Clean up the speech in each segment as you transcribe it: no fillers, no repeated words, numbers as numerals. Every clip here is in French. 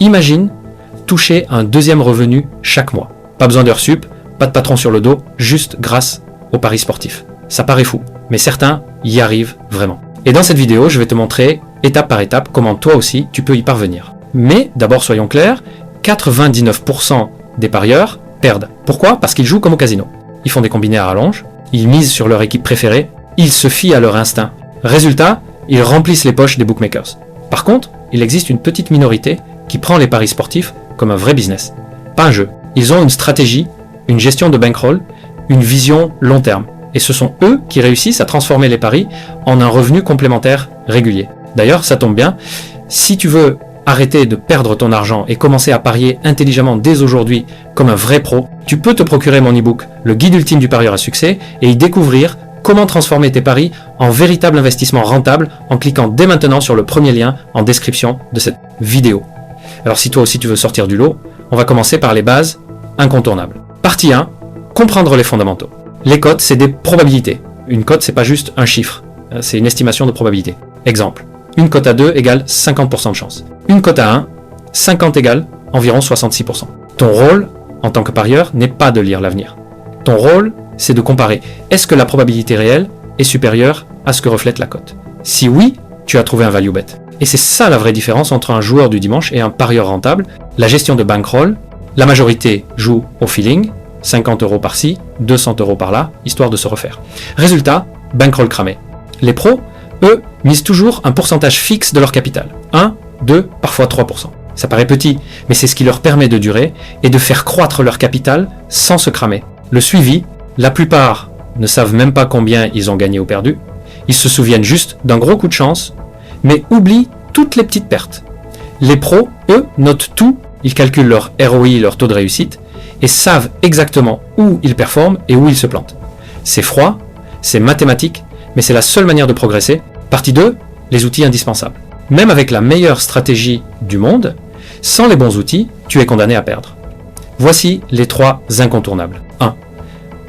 Imagine toucher un deuxième revenu chaque mois. Pas besoin d'heures sup, pas de patron sur le dos, juste grâce aux paris sportifs. Ça paraît fou, mais certains y arrivent vraiment. Et dans cette vidéo, je vais te montrer étape par étape comment toi aussi tu peux y parvenir. Mais d'abord soyons clairs, 99% des parieurs perdent. Pourquoi? Parce qu'ils jouent comme au casino. Ils font des combinés à rallonge, ils misent sur leur équipe préférée, ils se fient à leur instinct. Résultat, ils remplissent les poches des bookmakers. Par contre, il existe une petite minorité qui prend les paris sportifs comme un vrai business, pas un jeu. Ils ont une stratégie, une gestion de bankroll, une vision long terme. Et ce sont eux qui réussissent à transformer les paris en un revenu complémentaire régulier. D'ailleurs, ça tombe bien, si tu veux arrêter de perdre ton argent et commencer à parier intelligemment dès aujourd'hui comme un vrai pro, tu peux te procurer mon e-book, le guide ultime du parieur à succès, et y découvrir comment transformer tes paris en véritable investissement rentable en cliquant dès maintenant sur le premier lien en description de cette vidéo. Alors si toi aussi tu veux sortir du lot, on va commencer par les bases incontournables. Partie 1, comprendre les fondamentaux. Les cotes, c'est des probabilités. Une cote, c'est pas juste un chiffre, c'est une estimation de probabilité. Exemple, une cote à 2 égale 50% de chance. Une cote à 1, 50 égale environ 66%. Ton rôle, en tant que parieur, n'est pas de lire l'avenir. Ton rôle, c'est de comparer. Est-ce que la probabilité réelle est supérieure à ce que reflète la cote? Si oui, tu as trouvé un value bet. Et c'est ça la vraie différence entre un joueur du dimanche et un parieur rentable. La gestion de bankroll, la majorité joue au feeling, 50 € par-ci, 200 € par-là, histoire de se refaire. Résultat, bankroll cramé. Les pros, eux, misent toujours un pourcentage fixe de leur capital. 1, 2, parfois 3%. Ça paraît petit, mais c'est ce qui leur permet de durer et de faire croître leur capital sans se cramer. Le suivi, la plupart ne savent même pas combien ils ont gagné ou perdu. Ils se souviennent juste d'un gros coup de chance, mais oublient toutes les petites pertes. Les pros, eux, notent tout, ils calculent leur ROI, leur taux de réussite, et savent exactement où ils performent et où ils se plantent. C'est froid, c'est mathématique, mais c'est la seule manière de progresser. Partie 2, les outils indispensables. Même avec la meilleure stratégie du monde, sans les bons outils, tu es condamné à perdre. Voici les 3 incontournables. 1.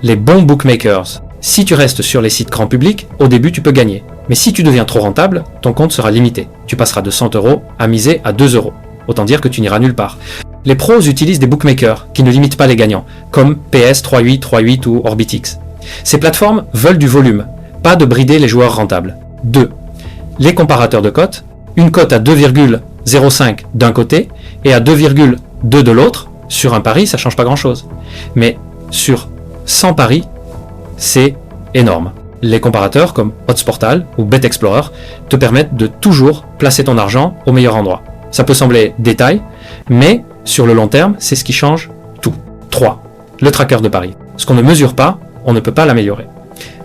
Les bons bookmakers. Si tu restes sur les sites grand public, au début tu peux gagner. Mais si tu deviens trop rentable, ton compte sera limité. Tu passeras de 100 € à miser à 2 €. Autant dire que tu n'iras nulle part. Les pros utilisent des bookmakers qui ne limitent pas les gagnants, comme PS, 38, 38 ou Orbitix. Ces plateformes veulent du volume, pas de brider les joueurs rentables. 2. Les comparateurs de cotes. Une cote à 2,05 d'un côté et à 2,2 de l'autre. Sur un pari, ça change pas grand-chose. Mais sur 100 paris, c'est énorme. Les comparateurs comme OddsPortal ou BetExplorer te permettent de toujours placer ton argent au meilleur endroit. Ça peut sembler détail, mais sur le long terme, c'est ce qui change tout. 3. Le tracker de paris. Ce qu'on ne mesure pas, on ne peut pas l'améliorer.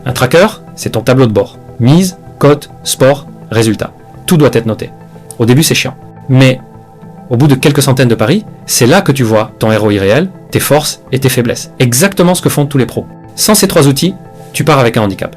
Un tracker, c'est ton tableau de bord. Mise, cote, sport, résultat. Tout doit être noté. Au début, c'est chiant. Mais au bout de quelques centaines de paris, c'est là que tu vois ton ROI réel, tes forces et tes faiblesses. Exactement ce que font tous les pros. Sans ces 3 outils, tu pars avec un handicap.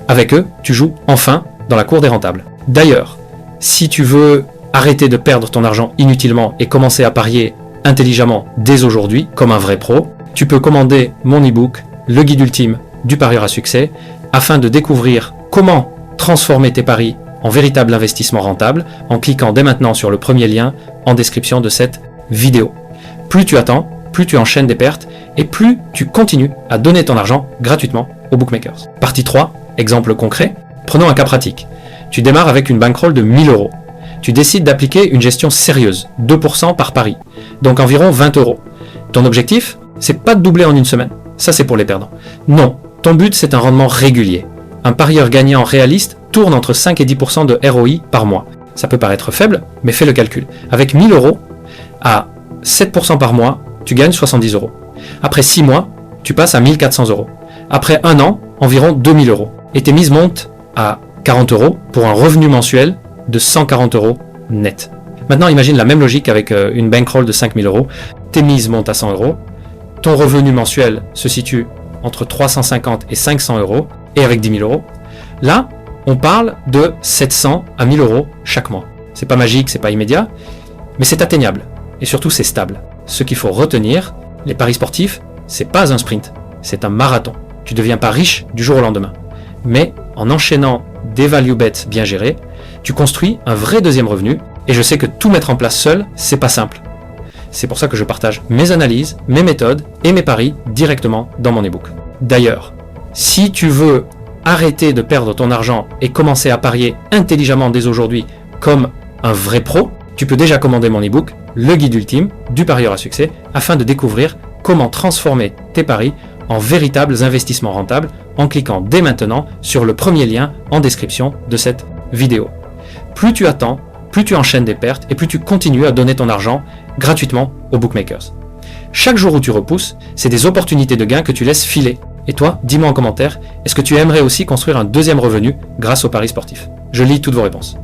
Avec eux, tu joues enfin dans la cour des rentables. D'ailleurs, si tu veux arrêter de perdre ton argent inutilement et commencer à parier intelligemment dès aujourd'hui, comme un vrai pro, tu peux commander mon e-book, le guide ultime du parieur à succès, afin de découvrir comment transformer tes paris en véritable investissement rentable en cliquant dès maintenant sur le premier lien en description de cette vidéo. Plus tu attends, plus tu enchaînes des pertes et plus tu continues à donner ton argent gratuitement aux bookmakers. Partie 3, exemple concret. Prenons un cas pratique. Tu démarres avec une bankroll de 1000 €. Tu décides d'appliquer une gestion sérieuse, 2% par pari, donc environ 20 €. Ton objectif, c'est pas de doubler en une semaine. Ça, c'est pour les perdants. Non, ton but, c'est un rendement régulier. Un parieur gagnant réaliste tourne entre 5 et 10% de ROI par mois. Ça peut paraître faible, mais fais le calcul. Avec 1000 € à 7% par mois, tu gagnes 70 €. Après 6 mois, tu passes à 1400 €. Après 1 an, environ 2000 €. Et tes mises montent à 40 € pour un revenu mensuel de 140 € net. Maintenant, imagine la même logique avec une bankroll de 5000 €. Tes mises montent à 100 €. Ton revenu mensuel se situe entre 350 et 500 € et avec 10 000 €. Là, on parle de 700 à 1000 € chaque mois. C'est pas magique, c'est pas immédiat, mais c'est atteignable. Et surtout, c'est stable. Ce qu'il faut retenir, les paris sportifs, c'est pas un sprint, c'est un marathon. Tu ne deviens pas riche du jour au lendemain. Mais en enchaînant des value bets bien gérés, tu construis un vrai deuxième revenu. Et je sais que tout mettre en place seul, c'est pas simple. C'est pour ça que je partage mes analyses, mes méthodes et mes paris directement dans mon ebook. D'ailleurs, si tu veux arrêter de perdre ton argent et commencer à parier intelligemment dès aujourd'hui comme un vrai pro, tu peux déjà commander mon ebook, le guide ultime du parieur à succès, afin de découvrir comment transformer tes paris en véritables investissements rentables en cliquant dès maintenant sur le premier lien en description de cette vidéo. Plus tu attends, plus tu enchaînes des pertes et plus tu continues à donner ton argent gratuitement aux bookmakers. Chaque jour où tu repousses, c'est des opportunités de gain que tu laisses filer. Et toi, dis-moi en commentaire, est-ce que tu aimerais aussi construire un deuxième revenu grâce aux paris sportifs? Je lis toutes vos réponses.